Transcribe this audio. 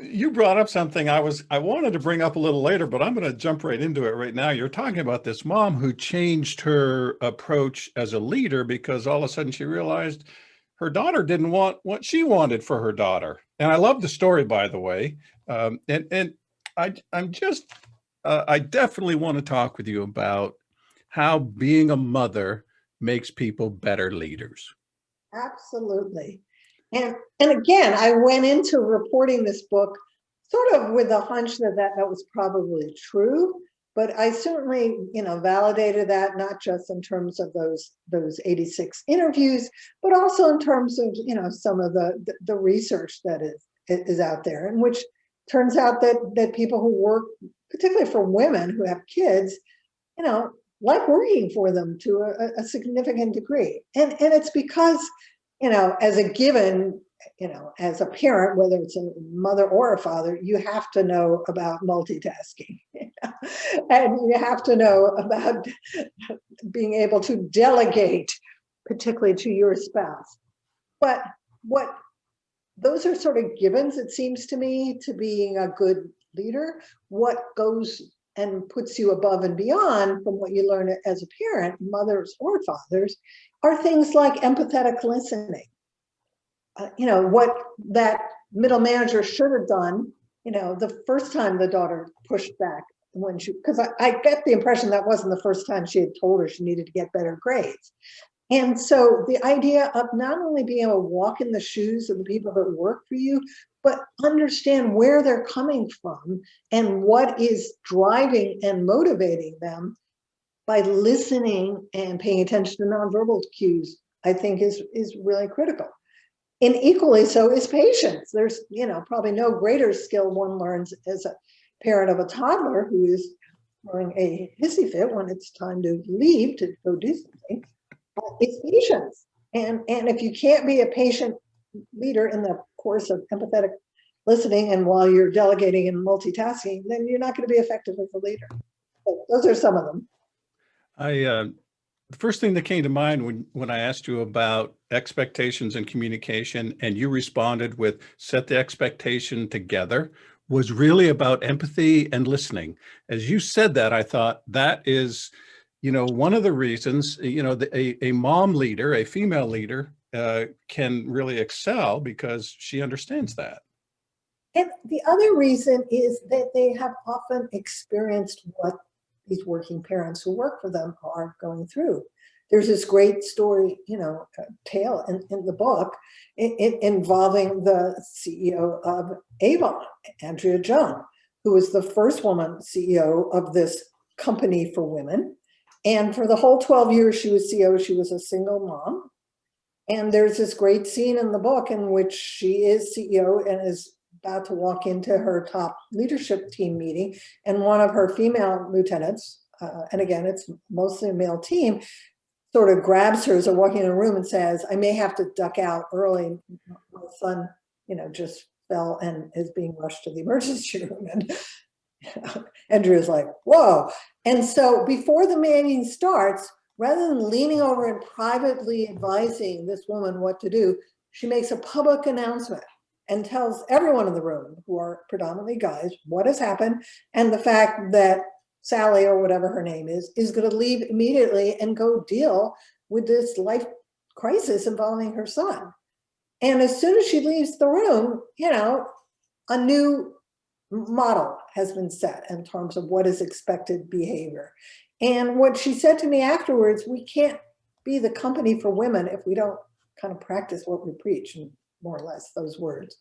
You brought up something I wanted to bring up a little later, but I'm going to jump right into it right now. You're talking about this mom who changed her approach as a leader because all of a sudden she realized her daughter didn't want what she wanted for her daughter. And I love the story, by the way. And I'm just I definitely want to talk with you about how being a mother makes people better leaders. Absolutely. And again, I went into reporting this book sort of with a hunch that was probably true, but I certainly, validated that not just in terms of those 86 interviews, but also in terms of, some of the research that is out there, and which turns out that people who work, particularly for women who have kids, you know, like working for them to a significant degree. And it's because, as a given, as a parent, whether it's a mother or a father, you have to know about multitasking. And you have to know about being able to delegate, particularly to your spouse. But what those are sort of givens, it seems to me, to being a good leader. What goes and puts you above and beyond from what you learn as a parent, mothers or fathers, are things like empathetic listening. What that middle manager should have done, the first time the daughter pushed back because I get the impression that wasn't the first time she had told her she needed to get better grades. And so the idea of not only being able to walk in the shoes of the people that work for you, but understand where they're coming from and what is driving and motivating them by listening and paying attention to nonverbal cues, I think is really critical. And equally so is patience. There's, probably no greater skill one learns as a parent of a toddler who is throwing a hissy fit when it's time to leave to go do something. It's patience. And if you can't be a patient leader in the course of empathetic listening and while you're delegating and multitasking, then you're not going to be effective as a leader. So those are some of them. The first thing that came to mind when I asked you about expectations and communication, and you responded with set the expectation together, was really about empathy and listening. As you said that, I thought that is, one of the reasons, a mom leader, a female leader, can really excel because she understands that. And the other reason is that they have often experienced what these working parents who work for them are going through. There's this great story, tale in the book involving the CEO of Avon, Andrea Jung, who was the first woman CEO of this company for women. And for the whole 12 years she was CEO, she was a single mom. And there's this great scene in the book in which she is CEO and is about to walk into her top leadership team meeting, and one of her female lieutenants, and again, it's mostly a male team, sort of grabs her as they're walking in a room and says, I may have to duck out early. My son, just fell and is being rushed to the emergency room. And Andrew's like, whoa. And so before the meeting starts, rather than leaning over and privately advising this woman what to do, she makes a public announcement and tells everyone in the room, who are predominantly guys, what has happened and the fact that Sally, or whatever her name is going to leave immediately and go deal with this life crisis involving her son. And as soon as she leaves the room, a new model has been set in terms of what is expected behavior. And what she said to me afterwards, we can't be the company for women if we don't kind of practice what we preach, and more or less those words.